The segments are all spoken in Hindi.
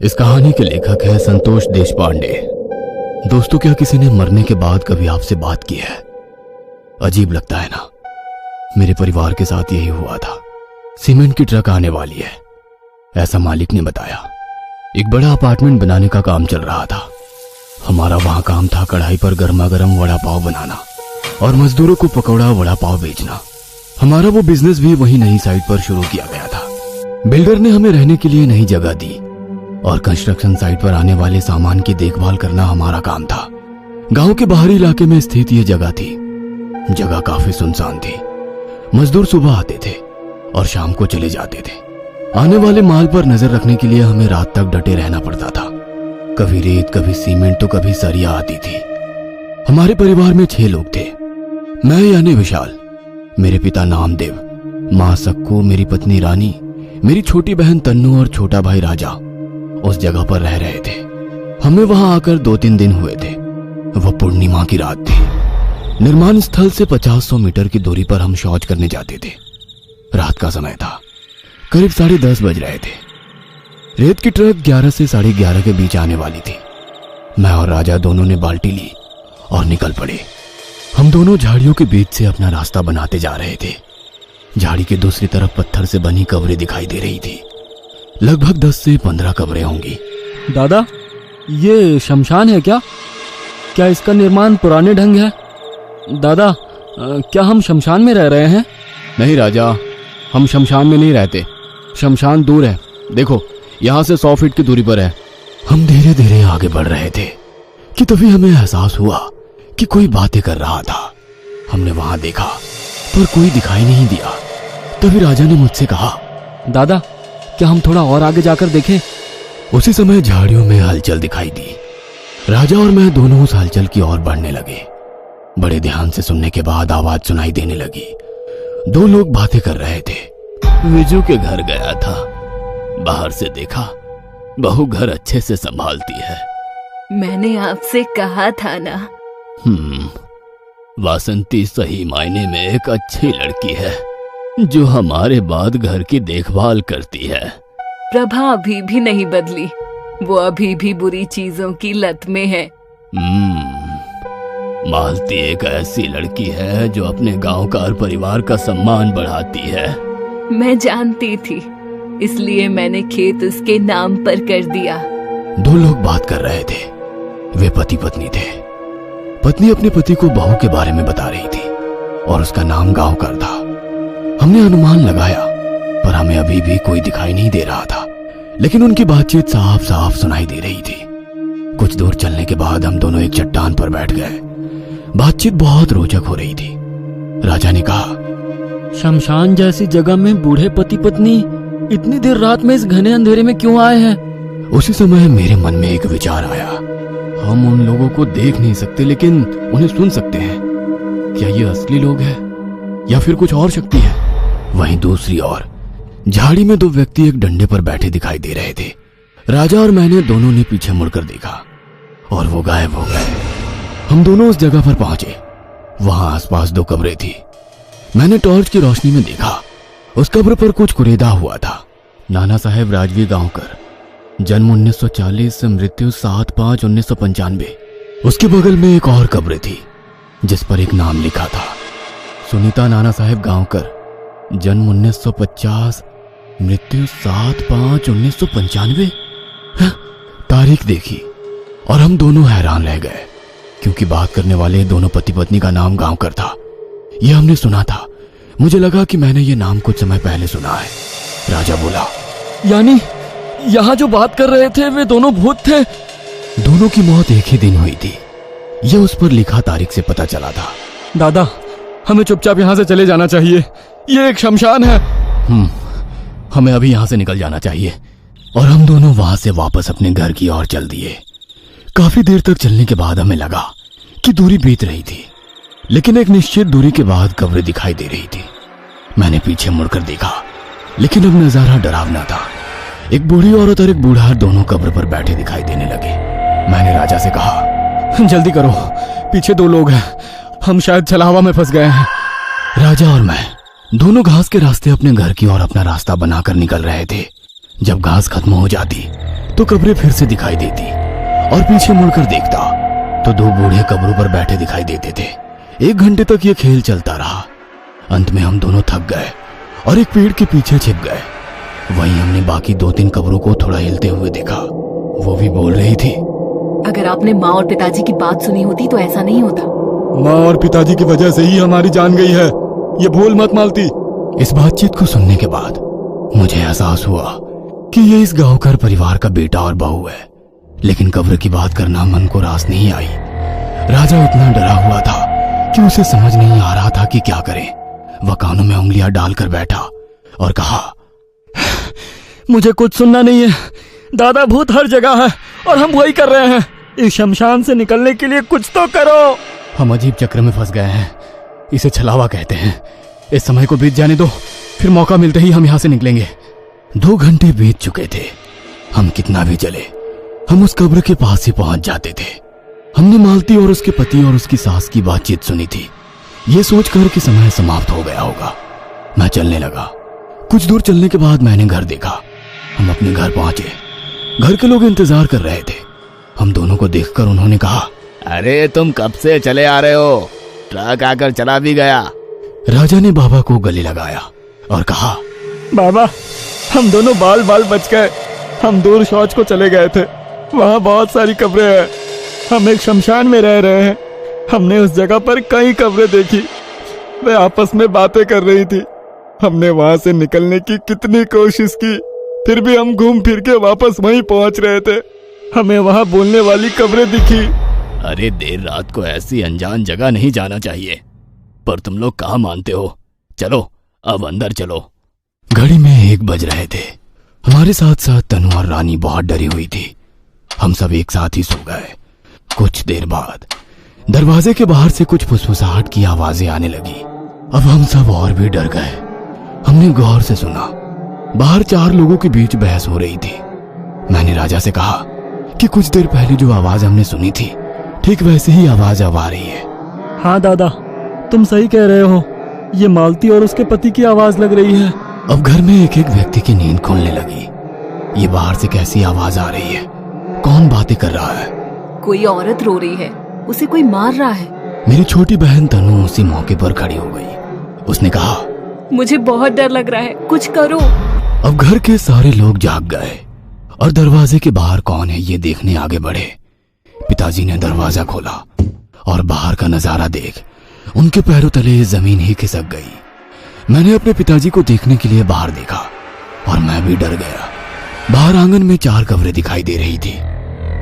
इस कहानी के लेखक है संतोष देशपांडे। दोस्तों, क्या किसी ने मरने के बाद कभी आपसे बात की है? अजीब लगता है ना। मेरे परिवार के साथ यही हुआ था। सीमेंट की ट्रक आने वाली है, ऐसा मालिक ने बताया। एक बड़ा अपार्टमेंट बनाने का काम चल रहा था। हमारा वहां काम था कढ़ाई पर गर्मा गर्म वड़ा पाव बनाना और मजदूरों को पकौड़ा वड़ा पाव बेचना। हमारा वो बिजनेस भी वही नई साइट पर शुरू किया गया था। बिल्डर ने हमें रहने के लिए नई जगह दी और कंस्ट्रक्शन साइट पर आने वाले सामान की देखभाल करना हमारा काम था। गांव के बाहरी इलाके में स्थित ये जगह थी। जगह काफी सुनसान थी। मजदूर सुबह आते थे और शाम को चले जाते थे। आने वाले माल पर नजर रखने के लिए हमें रात तक डटे रहना पड़ता था। कभी रेत, कभी सीमेंट तो कभी सरिया आती थी। हमारे परिवार में 6 लोग थे। मैं यानी विशाल, मेरे पिता नामदेव, माँ सक्कू, मेरी पत्नी रानी, मेरी छोटी बहन तन्नू और छोटा भाई राजा उस जगह पर रह रहे थे। हमें वहां आकर 2-3 दिन हुए थे। वह पूर्णिमा की रात थी। निर्माण स्थल से 50-100 मीटर की दूरी पर हम शौच करने जाते थे। रात का समय था, करीब 10:30 बज रहे थे। रेत की ट्रक 11 से 11:30 के बीच आने वाली थी। मैं और राजा दोनों ने बाल्टी ली और निकल पड़े। हम दोनों झाड़ियों के बीच से अपना रास्ता बनाते जा रहे थे। झाड़ी के दूसरी तरफ पत्थर से बनी कब्रें दिखाई दे रही थी। लगभग 10 से 15 कब्रें होंगी। दादा, ये शमशान है क्या? क्या इसका निर्माण पुराने ढंग है? दादा, क्या हम शमशान में रह रहे हैं? नहीं राजा, हम शमशान में नहीं रहते। शमशान दूर है, देखो यहाँ से 100 फीट की दूरी पर है। हम धीरे धीरे आगे बढ़ रहे थे कि तभी हमें एहसास हुआ कि कोई बातें कर रहा था। हमने वहां देखा पर कोई दिखाई नहीं दिया। तभी राजा ने मुझसे कहा, दादा, क्या हम थोड़ा और आगे जाकर देखें? उसी समय झाड़ियों में हलचल दिखाई दी। राजा और मैं दोनों उस हलचल की ओर बढ़ने लगे। बड़े ध्यान से सुनने के बाद आवाज सुनाई देने लगी। 2 लोग बातें कर रहे थे। विजू के घर गया था, बाहर से देखा, बहू घर अच्छे से संभालती है। मैंने आपसे कहा था ना। वासंती सही मायने में एक अच्छी लड़की है जो हमारे बाद घर की देखभाल करती है। प्रभा अभी भी नहीं बदली, वो अभी भी बुरी चीजों की लत में है। मालती एक ऐसी लड़की है जो अपने गांव का और परिवार का सम्मान बढ़ाती है। मैं जानती थी, इसलिए मैंने खेत उसके नाम पर कर दिया। 2 लोग बात कर रहे थे। वे पति पत्नी थे। पत्नी अपने पति को बहू के बारे में बता रही थी और उसका नाम गांवकर था। हमने अनुमान लगाया पर हमें अभी भी कोई दिखाई नहीं दे रहा था, लेकिन उनकी बातचीत साफ साफ सुनाई दे रही थी। कुछ दूर चलने के बाद हम दोनों एक चट्टान पर बैठ गए। बातचीत बहुत रोचक हो रही थी। राजा ने कहा, शमशान जैसी जगह में बूढ़े पति पत्नी इतनी देर रात में इस घने अंधेरे में क्यों आए हैं? उसी समय मेरे मन में एक विचार आया। हम उन लोगों को देख नहीं सकते लेकिन उन्हें सुन सकते हैं। क्या ये असली लोग हैं या फिर कुछ और शक्ति है? वहीं दूसरी ओर झाड़ी में 2 व्यक्ति एक डंडे पर बैठे दिखाई दे रहे थे। राजा और मैंने दोनों ने पीछे मुड़कर देखा और वो गायब हो गए। हम दोनों उस जगह पर पहुंचे। वहां आसपास 2 कब्रें थी। मैंने टॉर्च की रोशनी में देखा, उस कब्र पर कुछ कुरेदा हुआ था। नाना साहेब राजवी गांवकर, जन्म 1940, मृत्यु 7/5/1995। उसके बगल में एक और कब्र थी जिस पर एक नाम लिखा था, सुनीता नाना साहेब गांवकर, जन्म 1950, मृत्यु 7/5/1995। तारीख देखी और हम दोनों हैरान रह गए क्योंकि बात करने वाले दोनों पति पत्नी का नाम गांवकर था। यह हमने सुना था। मुझे लगा कि मैंने ये नाम कुछ समय पहले सुना है। राजा बोला, यानी यहाँ जो बात कर रहे थे वे दोनों भूत थे? दोनों की मौत एक ही दिन हुई थी। यह उस पर लिखा तारीख से पता चला था। दादा, हमें चुपचाप यहाँ से चले जाना चाहिए। ये एक शमशान है। हमें अभी यहाँ से निकल जाना चाहिए। और हम दोनों वहां से वापस अपने घर की ओर चल दिए। काफी देर तक चलने के बाद हमें लगा कि दूरी बीत रही थी, लेकिन एक निश्चित दूरी के बाद कब्रें दिखाई दे रही थी। मैंने पीछे मुड़कर देखा, लेकिन अब नजारा डरावना था। एक बूढ़ी औरत और एक बूढ़ा दोनों कब्र पर बैठे दिखाई देने लगे। मैंने राजा से कहा, जल्दी करो, पीछे 2 लोग हैं, हम शायद छलावा में फंस गए हैं। राजा और मैं दोनों घास के रास्ते अपने घर की ओर अपना रास्ता बनाकर निकल रहे थे। जब घास खत्म हो जाती तो कब्रें फिर से दिखाई देती और पीछे मुड़कर देखता तो दो बूढ़े कब्रों पर बैठे दिखाई देते थे। 1 घंटे तक ये खेल चलता रहा। अंत में हम दोनों थक गए और एक पेड़ के पीछे छिप गए। वहीं हमने बाकी 2-3 कब्रों को थोड़ा हिलते हुए देखा। वो भी बोल रही थी। अगर आपने माँ और पिताजी की बात सुनी होती तो ऐसा नहीं होता। माँ और पिताजी की वजह से ही हमारी जान गई है, ये भूल मत मालती। इस बातचीत को सुनने के बाद मुझे एहसास हुआ कि ये इस गांवकर परिवार का बेटा और बहू है, लेकिन कब्र की बात करना मन को रास नहीं आई। राजा इतना डरा हुआ था कि उसे समझ नहीं आ रहा था कि क्या करे। वह कानों में उंगलियां डालकर बैठा और कहा, मुझे कुछ सुनना नहीं है। दादा, भूत हर जगह है और हम वही कर रहे हैं। इस शमशान से निकलने के लिए कुछ तो करो। हम अजीब चक्र में फंस गए हैं। इसे छलावा कहते हैं। इस समय को बीत जाने दो, फिर मौका मिलते ही हम यहां से निकलेंगे। 2 घंटे बीत चुके थे। हम कितना भी चले, हम उस कब्र के पास ही पहुंच जाते थे। हमने मालती और उसके पति और उसकी सास की बातचीत सुनी थी। ये सोचकर कि समय समाप्त हो गया होगा, मैं चलने लगा। कुछ दूर चलने के बाद मैंने घर देखा। हम अपने घर पहुंचे। घर के लोग इंतजार कर रहे थे। हम दोनों को देखकर उन्होंने कहा, अरे तुम कब से चले आ रहे हो? ट्रक आकर चला भी गया। राजा ने बाबा को गले लगाया और कहा, बाबा, हम दोनों बाल बाल बच गए। हम दूर शौच को चले गए थे। वहाँ बहुत सारी कब्रें हैं। हम एक शमशान में रह रहे हैं। हमने उस जगह पर कई कब्रें देखी। वे आपस में बातें कर रही थी। हमने वहां से निकलने की कितनी कोशिश की, फिर भी हम घूम फिर के वापस वहीं पहुंच रहे थे। हमें वहां बोलने वाली कब्रें दिखी। अरे देर रात को ऐसी अनजान जगह नहीं जाना चाहिए, पर तुम लोग कहाँ मानते हो। चलो अब अंदर चलो। घड़ी में 1 बज रहे थे। हमारे साथ साथ तनु और रानी बहुत डरी हुई थी। हम सब एक साथ ही सो गए। कुछ देर बाद दरवाजे के बाहर से कुछ फुसफुसाहट की आवाजें आने लगी। अब हम सब और भी डर गए। हमने गौर से सुना, बाहर 4 लोगों के बीच बहस हो रही थी। मैंने राजा से कहा कि कुछ देर पहले जो आवाज हमने सुनी थी, ठीक वैसे ही आवाज अब आ रही है। हाँ दादा, तुम सही कह रहे हो। ये मालती और उसके पति की आवाज लग रही है। अब घर में एक एक व्यक्ति की नींद खुलने लगी। ये बाहर से कैसी आवाज आ रही है? कौन बातें कर रहा है? कोई औरत रो रही है, उसे कोई मार रहा है। मेरी छोटी बहन तनु उसी मौके पर खड़ी हो गई। उसने कहा, मुझे बहुत डर लग रहा है, कुछ करो। अब घर के सारे लोग जाग गए और दरवाजे के बाहर कौन है ये देखने आगे बढ़े। पिताजी ने दरवाजा खोला और बाहर का नजारा देख उनके पैरों तले जमीन ही खिसक गई। मैंने अपने पिताजी को देखने के लिए बाहर देखा और मैं भी डर गया। बाहर आंगन में 4 कब्रें दिखाई दे रही थी।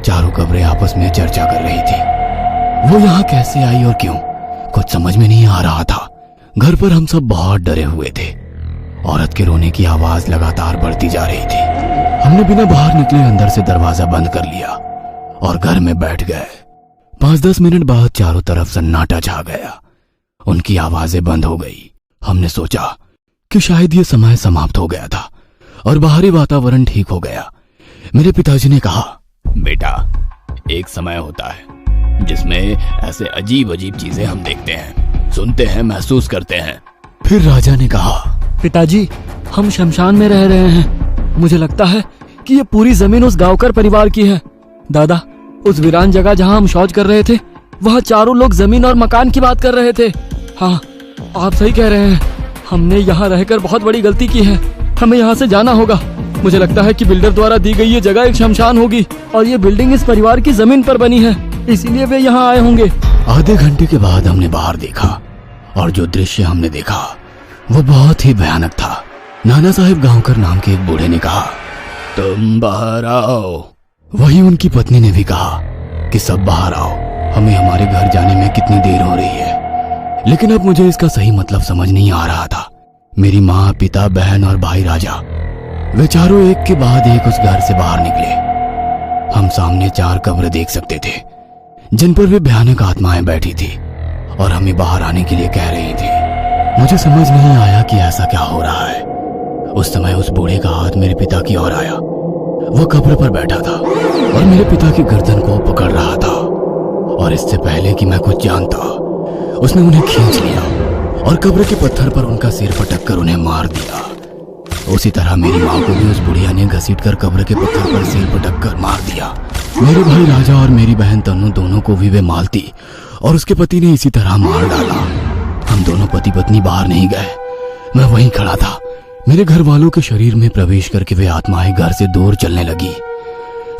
चारों कब्रें आपस में चर्चा कर रही थी। वो यहाँ कैसे आई और क्यों, कुछ समझ में नहीं आ रहा था। घर पर हम सब बहुत डरे हुए थे। औरत के रोने की आवाज लगातार बढ़ती जा रही थी। हमने बिना बाहर निकले अंदर से दरवाजा बंद कर लिया और घर में बैठ गए। 5-10 मिनट बाद चारों तरफ सन्नाटा छा गया। उनकी आवाजें बंद हो गई। हमने सोचा कि शायद ये समय समाप्त हो गया था और बाहरी वातावरण ठीक हो गया। मेरे पिताजी ने कहा, बेटा, एक समय होता है जिसमें ऐसे अजीब अजीब चीजें हम देखते हैं, सुनते हैं, महसूस करते हैं। फिर राजा ने कहा, पिताजी, हम शमशान में रह रहे हैं। मुझे लगता है कि ये पूरी जमीन उस गांवकर परिवार की है। दादा, उस वीरान जगह जहां हम शौच कर रहे थे, वहां चारों लोग जमीन और मकान की बात कर रहे थे। हाँ, आप सही कह रहे हैं। हमने यहाँ रहकर बहुत बड़ी गलती की है। हमें यहाँ से जाना होगा। मुझे लगता है कि बिल्डर द्वारा दी गई ये जगह एक शमशान होगी और ये बिल्डिंग इस परिवार की जमीन पर बनी है, इसीलिए वे यहाँ आए होंगे। आधे घंटे के बाद हमने बाहर देखा और जो दृश्य हमने देखा वो बहुत ही भयानक था। नाना साहिब गांवकर नाम के एक बूढ़े ने कहा, तुम बाहर आओ। वही उनकी पत्नी ने भी कहा कि सब बाहर आओ, हमें हमारे घर जाने में कितनी देर हो रही है। लेकिन अब मुझे इसका सही मतलब समझ नहीं आ रहा था। मेरी माँ, पिता, बहन और भाई राजा, वे चारों एक के बाद एक उस घर से बाहर निकले। हम सामने 4 कब्रें देख सकते थे जिन पर वे भयानक आत्माएं बैठी थी और हमें बाहर आने के लिए कह रही थी। मुझे समझ नहीं आया कि ऐसा क्या हो रहा है। उस समय उस बूढ़े का हाथ मेरे पिता की ओर आया। वह कब्र पर बैठा था और मेरे पिता की गर्दन को पकड़ रहा था और इससे पहले कि मैं कुछ जानता, उसने उन्हें खींच लिया और कब्र के पत्थर पर उनका सिर पटक कर उन्हें मार दिया। उसी तरह मेरी माँ को भी उस बुढ़िया ने घसीट कर कब्र के पत्थर पर सिर पटक कर मार दिया। मेरे भाई राजा और मेरी बहन तन्नू दोनों को भी वे मालती और उसके पति ने इसी तरह मार डाला। हम दोनों पति पत्नी बाहर नहीं गए, मैं वहीं खड़ा था। मेरे घर वालों के शरीर में प्रवेश करके वे आत्माएं घर से दूर चलने लगी।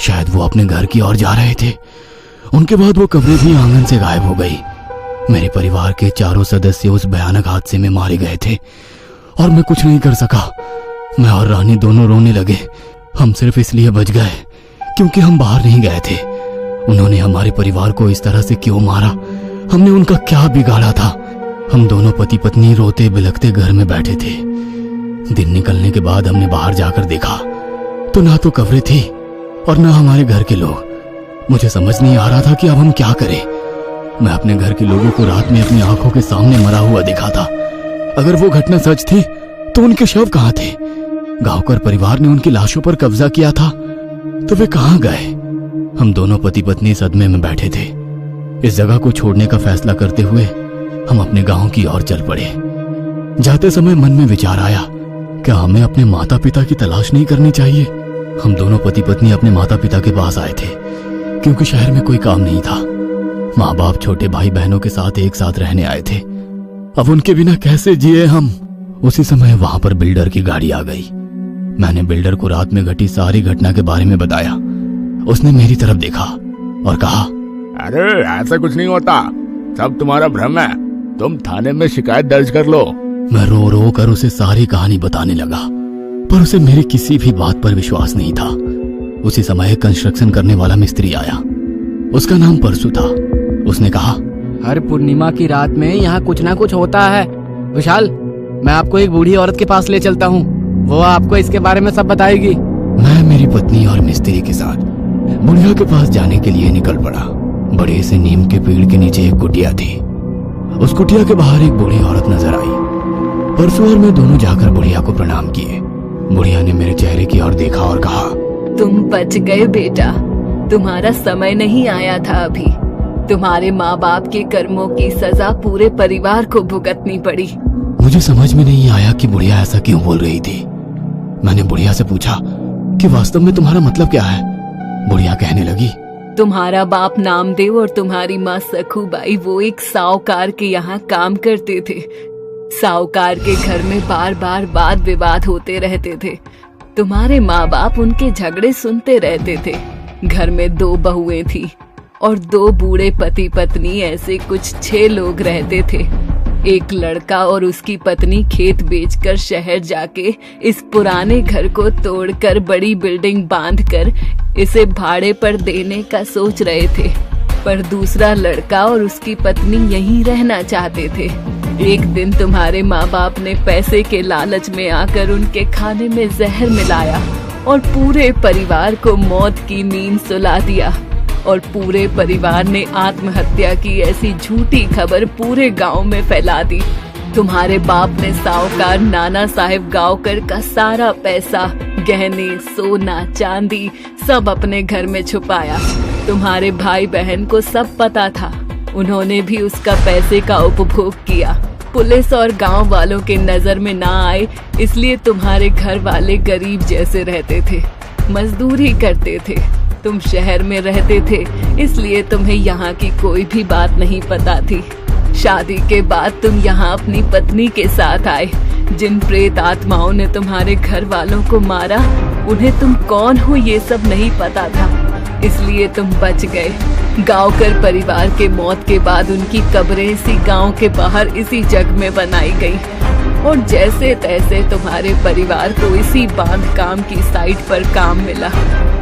शायद वो अपने घर की ओर जा रहे थे। उनके बाद वो कब्र भी आंगन से गायब हो गई। मेरे परिवार के चारों सदस्य उस भयानक हादसे में मारे गए थे और मैं कुछ नहीं कर सका। मैं और रानी दोनों रोने लगे। हम सिर्फ इसलिए बच गए क्योंकि हम बाहर नहीं गए थे। उन्होंने हमारे परिवार को इस तरह से क्यों मारा? हमने उनका क्या बिगाड़ा था? हम दोनों पति पत्नी रोते बिलखते घर में बैठे थे। दिन निकलने के बाद हमने बाहर जाकर देखा तो ना तो कब्रें थी और ना हमारे घर के लोग। मुझे समझ नहीं आ रहा था कि अब हम क्या करें। मैं अपने घर के लोगों को रात में अपनी आंखों के सामने मरा हुआ देखा था। अगर वो घटना सच थी तो उनके शव कहाँ थे? गांवकर परिवार ने उनकी लाशों पर कब्जा किया था तो वे कहाँ गए? हम दोनों पति पत्नी सदमे में बैठे थे। इस जगह को छोड़ने का फैसला करते हुए हम अपने गांव की ओर चल पड़े। जाते समय मन में विचार आया, क्या हमें अपने माता पिता की तलाश नहीं करनी चाहिए? हम दोनों पति पत्नी अपने माता पिता के पास आए थे क्योंकि शहर में कोई काम नहीं था। माँ बाप छोटे भाई बहनों के साथ एक साथ रहने आए थे। अब उनके बिना कैसे जिए हम? उसी समय वहां पर बिल्डर की गाड़ी आ गई। मैंने बिल्डर को रात में घटी सारी घटना के बारे में बताया। उसने मेरी तरफ देखा और कहा, अरे ऐसा कुछ नहीं होता, सब तुम्हारा भ्रम है, तुम थाने में शिकायत दर्ज कर लो। मैं रो रो कर उसे सारी कहानी बताने लगा पर उसे मेरी किसी भी बात पर विश्वास नहीं था। उसी समय कंस्ट्रक्शन करने वाला मिस्त्री आया। उसका नाम परसू था। उसने कहा, हर पूर्णिमा की रात में यहाँ कुछ ना कुछ होता है। विशाल, मैं आपको एक बूढ़ी औरत के पास ले चलता हूँ, वो आपको इसके बारे में सब बताएगी। मैं मेरी पत्नी और मिस्त्री के साथ बुढ़िया के पास जाने के लिए निकल पड़ा। बड़े से नीम के पेड़ के नीचे एक कुटिया थी। उस कुटिया के बाहर एक बूढ़ी औरत नजर आई। परसू और मैं दोनों जाकर बुढ़िया को प्रणाम किए। बुढ़िया ने मेरे चेहरे की ओर देखा और कहा, तुम बच गए बेटा, तुम्हारा समय नहीं आया था अभी। तुम्हारे माँ बाप के कर्मों की सजा पूरे परिवार को भुगतनी पड़ी। मुझे समझ में नहीं आया कि बुढ़िया ऐसा क्यों बोल रही थी। मैंने बुढ़िया से पूछा कि वास्तव में तुम्हारा मतलब क्या है? बुढ़िया कहने लगी, तुम्हारा बाप नामदेव और तुम्हारी माँ सखूबाई वो एक साहूकार के यहाँ काम करते थे। साहूकार के घर में बार बार वाद विवाद होते रहते थे। तुम्हारे माँ बाप उनके झगड़े सुनते रहते थे। घर में 2 बहुएं थी और 2 बूढ़े पति पत्नी, ऐसे कुछ 6 लोग रहते थे। एक लड़का और उसकी पत्नी खेत बेचकर शहर जाके इस पुराने घर को तोड़कर बड़ी बिल्डिंग बांधकर इसे भाड़े पर देने का सोच रहे थे, पर दूसरा लड़का और उसकी पत्नी यहीं रहना चाहते थे। एक दिन तुम्हारे माँ बाप ने पैसे के लालच में आकर उनके खाने में जहर मिलाया और पूरे परिवार को मौत की नींद सुला दिया और पूरे परिवार ने आत्महत्या की ऐसी झूठी खबर पूरे गांव में फैला दी। तुम्हारे बाप ने साहूकार नाना साहेब गांवकर का सारा पैसा, गहने, सोना, चांदी सब अपने घर में छुपाया। तुम्हारे भाई बहन को सब पता था, उन्होंने भी उसका पैसे का उपभोग किया। पुलिस और गांव वालों के नजर में ना आए इसलिए तुम्हारे घर वाले गरीब जैसे रहते थे, मजदूरी करते थे। तुम शहर में रहते थे इसलिए तुम्हें यहाँ की कोई भी बात नहीं पता थी। शादी के बाद तुम यहाँ अपनी पत्नी के साथ आए। जिन प्रेत आत्माओं ने तुम्हारे घर वालों को मारा उन्हें तुम कौन हो ये सब नहीं पता था, इसलिए तुम बच गए। गांवकर परिवार के मौत के बाद उनकी कब्रें इसी गांव के बाहर इसी जग में बनाई गई और जैसे तैसे तुम्हारे परिवार को इसी बांध काम की साइट पर काम मिला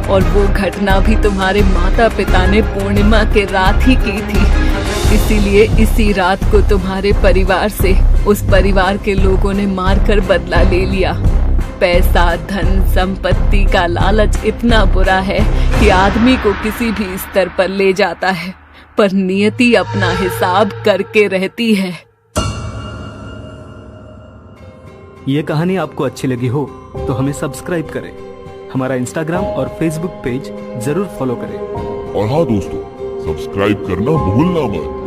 और वो घटना भी तुम्हारे माता पिता ने पूर्णिमा के रात ही की थी। इसीलिए इसी रात को तुम्हारे परिवार से उस परिवार के लोगों ने मारकर बदला ले लिया। पैसा, धन, संपत्ति का लालच इतना बुरा है कि आदमी को किसी भी स्तर पर ले जाता है, पर नियति अपना हिसाब करके रहती है। ये कहानी आपको अच्छी लगी हो तो हमें सब्सक्राइब करें, हमारा इंस्टाग्राम और फेसबुक पेज जरूर फॉलो करें। और हाँ दोस्तों, सब्सक्राइब करना भूलना मत।